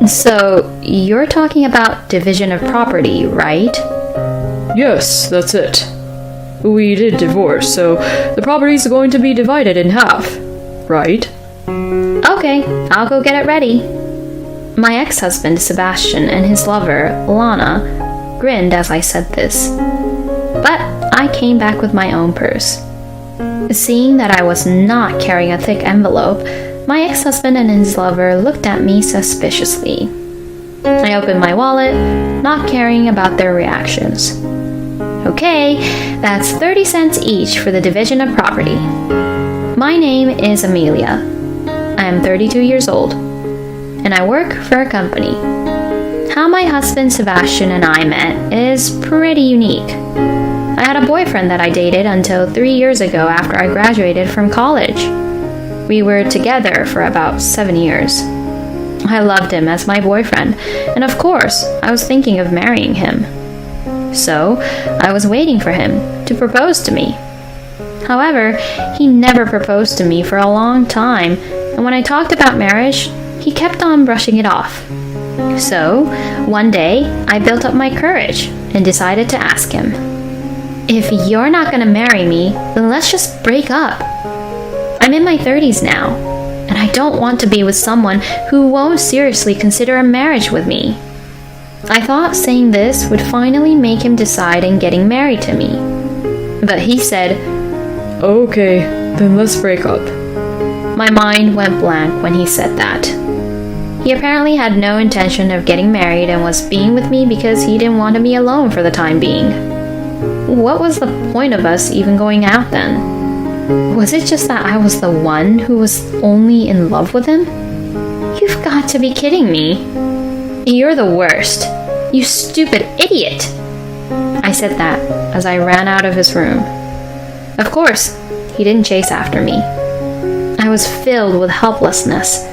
So, you're talking about division of property, right? Yes, that's it. We did divorce, so the property's going to be divided in half, right? Okay, I'll go get it ready. My ex-husband, Sebastian, and his lover, Lana, grinned as I said this. But I came back with my own purse. Seeing that I was not carrying a thick envelope, my ex-husband and his lover looked at me suspiciously. I opened my wallet, not caring about their reactions. Okay, that's 30 cents each for the division of property. My name is Amelia. I am 32 years old, and I work for a company. How my husband Sebastian and I met is pretty unique. I had a boyfriend that I dated until 3 years ago after I graduated from college. We were together for about 7 years. I loved him as my boyfriend, and of course, I was thinking of marrying him. So, I was waiting for him to propose to me. However, he never proposed to me for a long time, and when I talked about marriage, he kept on brushing it off. So, one day, I built up my courage and decided to ask him, "If you're not gonna marry me, then let's just break up. I'm in my 30s now, and I don't want to be with someone who won't seriously consider a marriage with me." I thought saying this would finally make him decide on getting married to me. But he said, Okay, then let's break up. My mind went blank when he said that. He apparently had no intention of getting married and was being with me because he didn't want to be alone for the time being. What was the point of us even going out then? Was it just that I was the one who was only in love with him? You've got to be kidding me. You're the worst. You stupid idiot. I said that as I ran out of his room. Of course, he didn't chase after me. I was filled with helplessness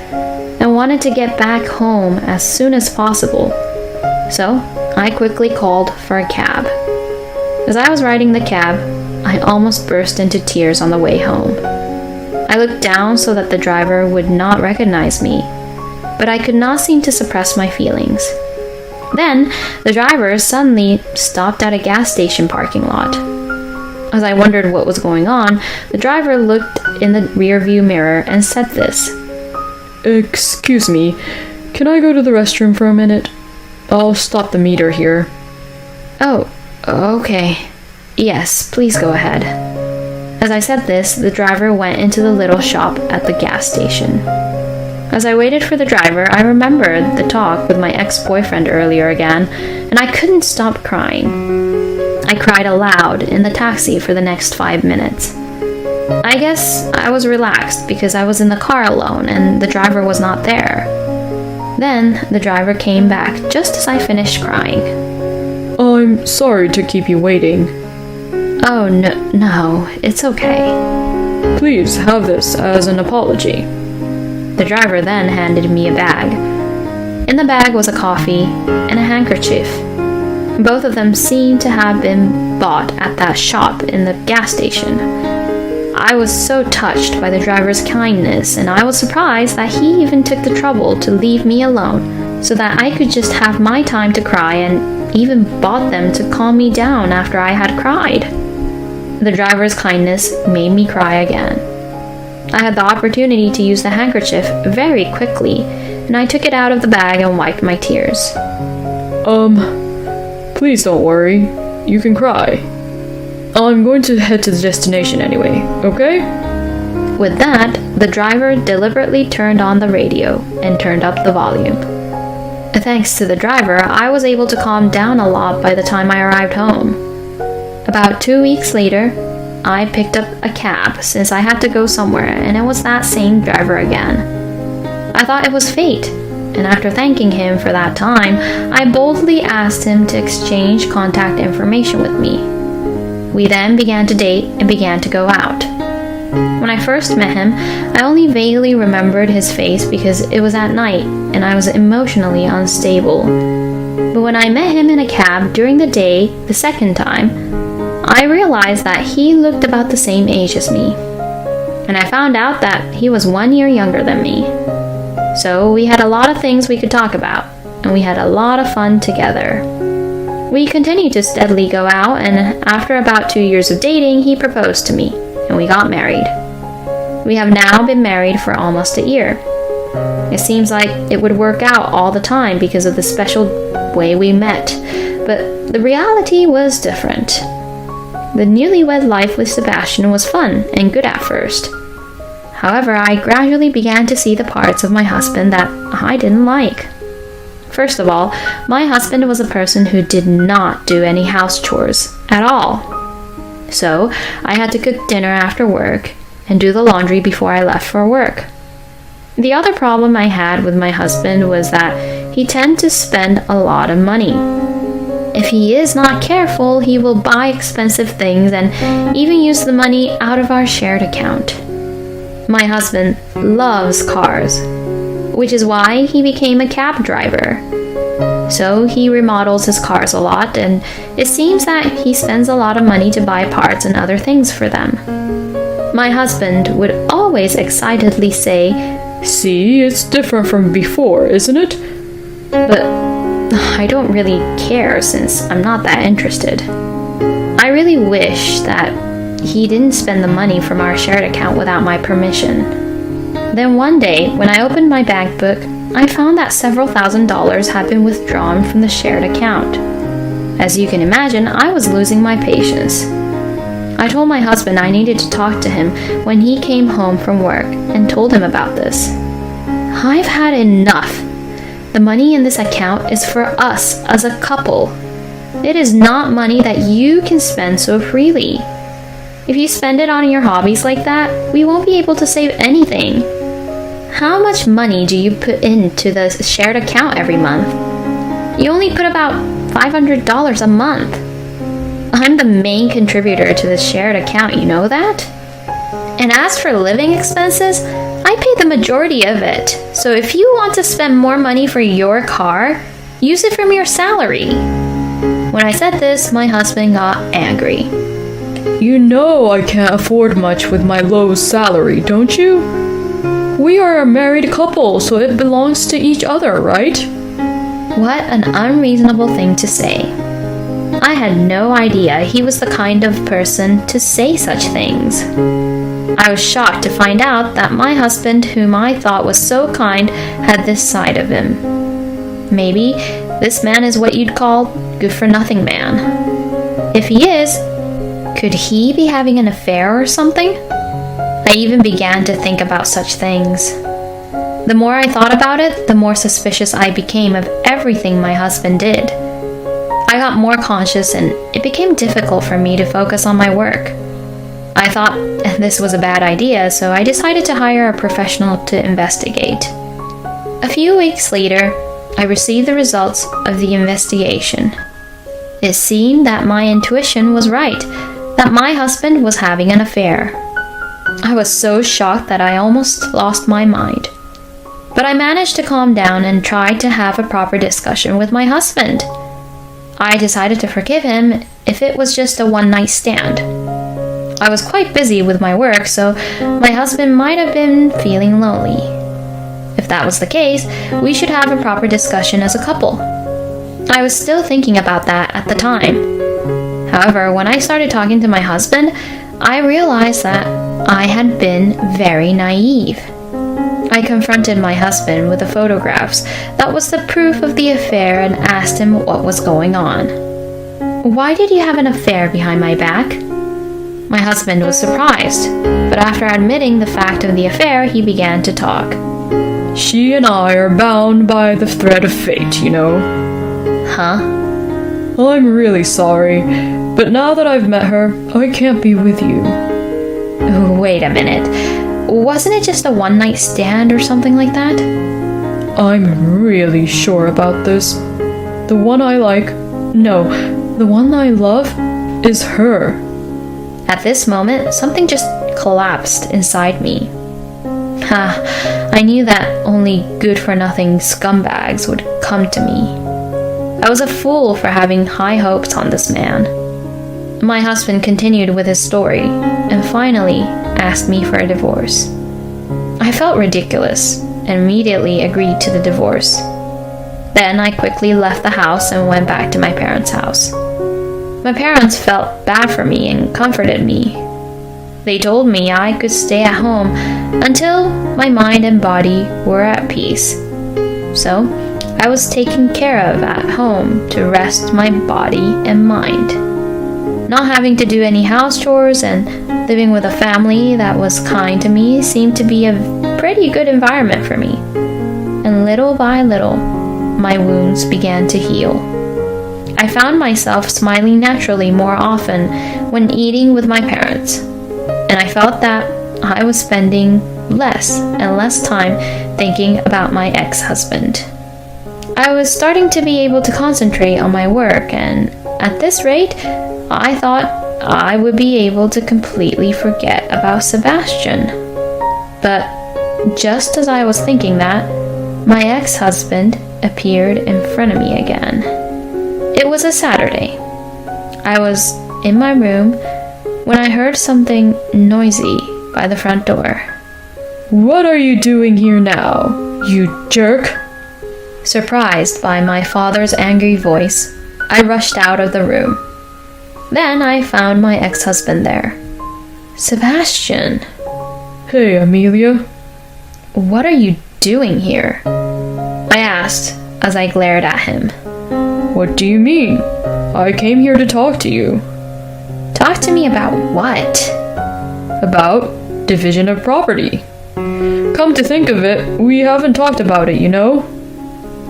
and wanted to get back home as soon as possible. So, I quickly called for a cab. As I was riding the cab, I almost burst into tears on the way home. I looked down so that the driver would not recognize me, but I could not seem to suppress my feelings. Then, the driver suddenly stopped at a gas station parking lot. As I wondered what was going on, the driver looked in the rearview mirror and said this. Excuse me, can I go to the restroom for a minute? I'll stop the meter here. Oh, okay. Yes, please go ahead. As I said this, the driver went into the little shop at the gas station. As I waited for the driver, I remembered the talk with my ex-boyfriend earlier again, and I couldn't stop crying. I cried aloud in the taxi for the next 5 minutes. I guess I was relaxed because I was in the car alone and the driver was not there. Then the driver came back just as I finished crying. I'm sorry to keep you waiting. Oh, no, it's okay. Please have this as an apology. The driver then handed me a bag. In the bag was a coffee and a handkerchief. Both of them seemed to have been bought at that shop in the gas station. I was so touched by the driver's kindness, and I was surprised that he even took the trouble to leave me alone so that I could just have my time to cry, and even bought them to calm me down after I had cried. The driver's kindness made me cry again. I had the opportunity to use the handkerchief very quickly, and I took it out of the bag and wiped my tears. Please don't worry. You can cry. I'm going to head to the destination anyway, okay? With that, the driver deliberately turned on the radio and turned up the volume. Thanks to the driver, I was able to calm down a lot by the time I arrived home. About 2 weeks later, I picked up a cab since I had to go somewhere, and it was that same driver again. I thought it was fate, and after thanking him for that time, I boldly asked him to exchange contact information with me. We then began to date and began to go out. When I first met him, I only vaguely remembered his face because it was at night and I was emotionally unstable. But when I met him in a cab during the day the second time, I realized that he looked about the same age as me. And I found out that he was 1 year younger than me. So we had a lot of things we could talk about, and we had a lot of fun together. We continued to steadily go out, and after about 2 years of dating, he proposed to me, and we got married. We have now been married for almost a year. It seems like it would work out all the time because of the special way we met, but the reality was different. The newlywed life with Sebastian was fun and good at first. However, I gradually began to see the parts of my husband that I didn't like. First of all, my husband was a person who did not do any house chores at all. So, I had to cook dinner after work and do the laundry before I left for work. The other problem I had with my husband was that he tended to spend a lot of money. If he is not careful, he will buy expensive things and even use the money out of our shared account. My husband loves cars, which is why he became a cab driver. So he remodels his cars a lot, and it seems that he spends a lot of money to buy parts and other things for them. My husband would always excitedly say, "See, it's different from before, isn't it?" but I don't really care since I'm not that interested. I really wish that he didn't spend the money from our shared account without my permission. Then one day, when I opened my bank book, I found that several $1,000s had been withdrawn from the shared account. As you can imagine, I was losing my patience. I told my husband I needed to talk to him when he came home from work and told him about this. I've had enough. The money in this account is for us as a couple. It is not money that you can spend so freely. If you spend it on your hobbies like that, we won't be able to save anything. How much money do you put into the shared account every month? You only put about $500 a month. I'm the main contributor to the shared account, you know that? And as for living expenses, I pay the majority of it. So if you want to spend more money for your car, use it from your salary. When I said this, my husband got angry. You know I can't afford much with my low salary, don't you? We are a married couple, so it belongs to each other, right? What an unreasonable thing to say. I had no idea he was the kind of person to say such things. I was shocked to find out that my husband, whom I thought was so kind, had this side of him. Maybe this man is what you'd call good-for-nothing man. If he is, could he be having an affair or something? I even began to think about such things. The more I thought about it, the more suspicious I became of everything my husband did. I got more conscious and it became difficult for me to focus on my work. I thought this was a bad idea, so I decided to hire a professional to investigate. A few weeks later, I received the results of the investigation. It seemed that my intuition was right, that my husband was having an affair. I was so shocked that I almost lost my mind. But I managed to calm down and tried to have a proper discussion with my husband. I decided to forgive him if it was just a one-night stand. I was quite busy with my work, so my husband might have been feeling lonely. If that was the case, we should have a proper discussion as a couple. I was still thinking about that at the time. However, when I started talking to my husband, I realized that I had been very naive. I confronted my husband with the photographs that was the proof of the affair and asked him what was going on. "Why did you have an affair behind my back?" My husband was surprised, but after admitting the fact of the affair, he began to talk. She and I are bound by the thread of fate, you know. Huh? I'm really sorry, but now that I've met her, I can't be with you. Wait a minute. Wasn't it just a one-night stand or something like that? I'm really sure about this. The one I like, no, the one I love is her. At this moment, something just collapsed inside me. I knew that only good-for-nothing scumbags would come to me. I was a fool for having high hopes on this man. My husband continued with his story, and finally asked me for a divorce. I felt ridiculous. and immediately agreed to the divorce. Then I quickly left the house and went back to my parents' house. My parents felt bad for me and comforted me. They told me I could stay at home until my mind and body were at peace. So, I was taken care of at home to rest my body and mind. Not having to do any house chores and living with a family that was kind to me seemed to be a pretty good environment for me. And little by little, my wounds began to heal. I found myself smiling naturally more often when eating with my parents, and I felt that I was spending less and less time thinking about my ex-husband. I was starting to be able to concentrate on my work, and at this rate, I thought I would be able to completely forget about Sebastian. But just as I was thinking that, my ex-husband appeared in front of me again. It was a Saturday. I was in my room when I heard something noisy by the front door. What are you doing here now, you jerk? Surprised by my father's angry voice, I rushed out of the room. Then I found my ex-husband there. Sebastian. Hey, Amelia. What are you doing here? I asked as I glared at him. What do you mean? I came here to talk to you. Talk to me about what? About division of property. Come to think of it, we haven't talked about it, you know?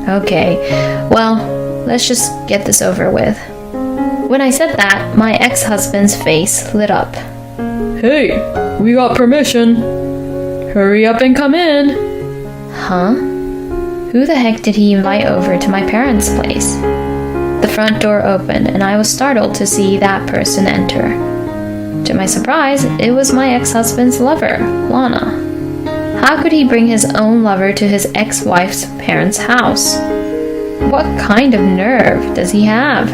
Okay, well, let's just get this over with. When I said that, my ex-husband's face lit up. Hey, we got permission. Hurry up and come in. Huh? Who the heck did he invite over to my parents' place? The front door opened, and I was startled to see that person enter. To my surprise, it was my ex-husband's lover, Lana. How could he bring his own lover to his ex-wife's parents' house? What kind of nerve does he have?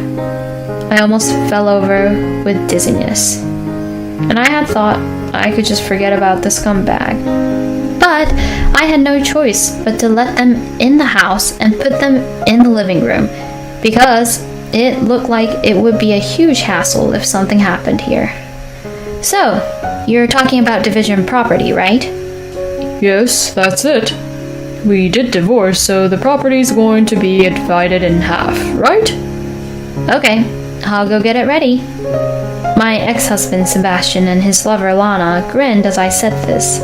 I almost fell over with dizziness, and I had thought I could just forget about the scumbag. But I had no choice but to let them in the house and put them in the living room, because it looked like it would be a huge hassle if something happened here. So, you're talking about division property, right? Yes, that's it. We did divorce, so the property's going to be divided in half, right? Okay, I'll go get it ready. My ex-husband Sebastian and his lover Lana grinned as I said this.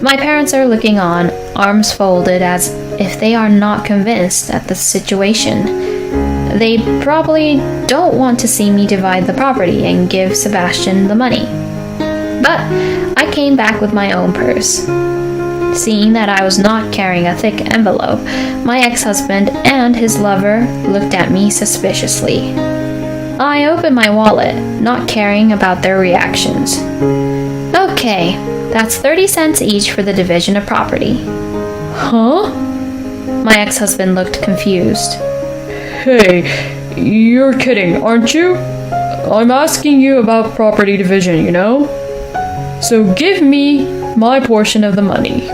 My parents are looking on, arms folded as if they are not convinced at the situation. They probably don't want to see me divide the property and give Sebastian the money. But I came back with my own purse. Seeing that I was not carrying a thick envelope, my ex-husband and his lover looked at me suspiciously. I opened my wallet, not caring about their reactions. Okay, that's 30 cents each for the division of property. Huh? My ex-husband looked confused. Hey, you're kidding, aren't you? I'm asking you about property division, you know? So give me my portion of the money.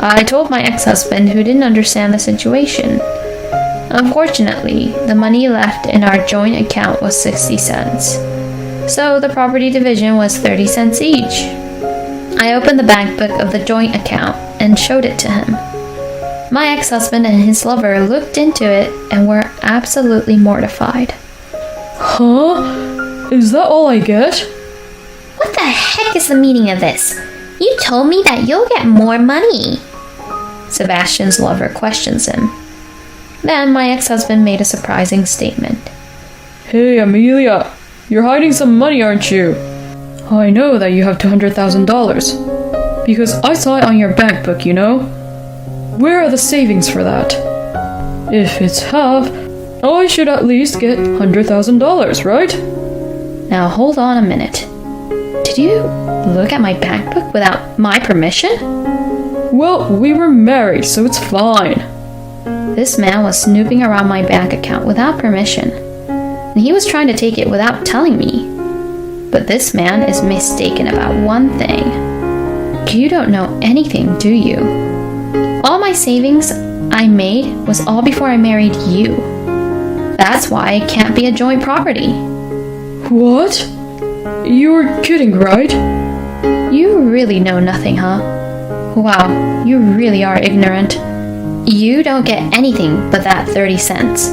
I told my ex-husband, who didn't understand the situation. Unfortunately, the money left in our joint account was 60 cents. So the property division was 30 cents each. I opened the bank book of the joint account and showed it to him. My ex-husband and his lover looked into it and were absolutely mortified. Huh? Is that all I get? What the heck is the meaning of this? You told me that you'll get more money. Sebastian's lover questions him. Then my ex-husband made a surprising statement. Hey, Amelia, you're hiding some money, aren't you? I know that you have $200,000. Because I saw it on your bank book, you know? Where are the savings for that? If it's half, I should at least get $100,000, right? Now hold on a minute. Did you look at my bank book without my permission? Well, we were married, so it's fine. This man was snooping around my bank account without permission, and he was trying to take it without telling me. But this man is mistaken about one thing. You don't know anything, do you? All my savings I made was all before I married you. That's why it can't be a joint property. What? You're kidding, right? You really know nothing, huh? Wow, you really are ignorant. You don't get anything but that 30 cents.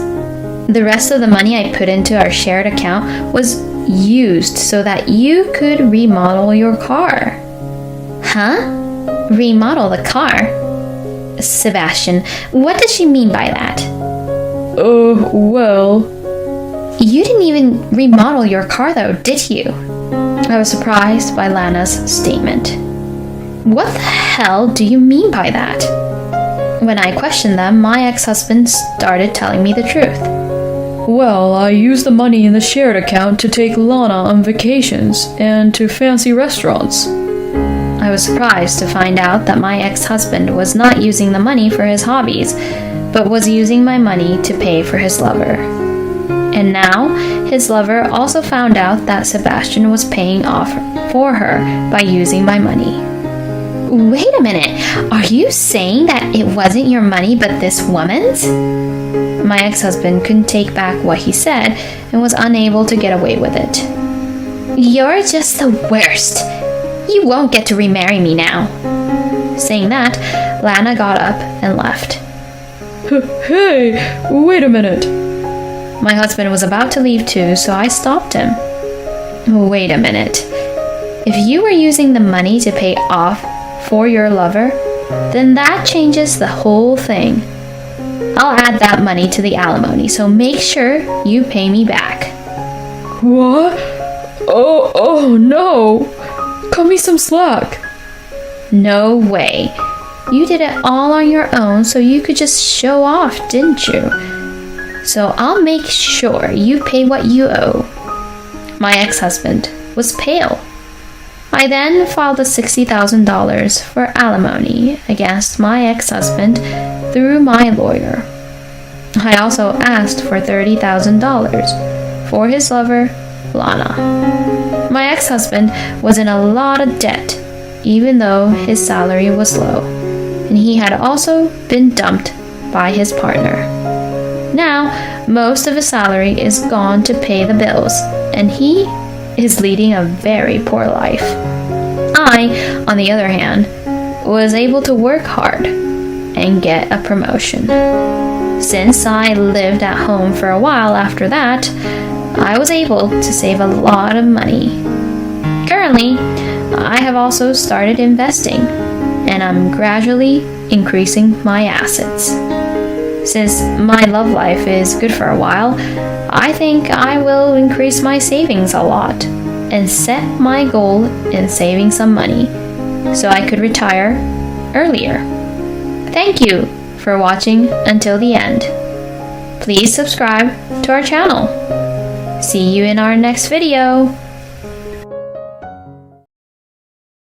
The rest of the money I put into our shared account was used so that you could remodel your car. Huh? Remodel the car? Sebastian, what does she mean by that? Well... You didn't even remodel your car though, did you? I was surprised by Lana's statement. What the hell do you mean by that? When I questioned them, my ex-husband started telling me the truth. Well, I used the money in the shared account to take Lana on vacations and to fancy restaurants. I was surprised to find out that my ex-husband was not using the money for his hobbies, but was using my money to pay for his lover. And now, his lover also found out that Sebastian was paying off for her by using my money. Wait a minute, are you saying that it wasn't your money but this woman's? My ex-husband couldn't take back what he said and was unable to get away with it. You're just the worst. You won't get to remarry me now. Saying that, Lana got up and left. Hey, wait a minute. My husband was about to leave too, so I stopped him. Wait a minute. If you were using the money to pay off for your lover, then that changes the whole thing. I'll add that money to the alimony, so make sure you pay me back. What? Oh no! Cut me some slack. No way. You did it all on your own so you could just show off, didn't you? So I'll make sure you pay what you owe. My ex-husband was pale. I then filed a $60,000 for alimony against my ex-husband through my lawyer. I also asked for $30,000 for his lover, Lana. My ex-husband was in a lot of debt, even though his salary was low, and he had also been dumped by his partner. Now, most of his salary is gone to pay the bills, and he is leading a very poor life. I, on the other hand, was able to work hard and get a promotion. Since I lived at home for a while after that, I was able to save a lot of money. Currently, I have also started investing, and I'm gradually increasing my assets. Since my love life is good for a while, I think I will increase my savings a lot and set my goal in saving some money so I could retire earlier. Thank you for watching until the end. Please subscribe to our channel. See you in our next video.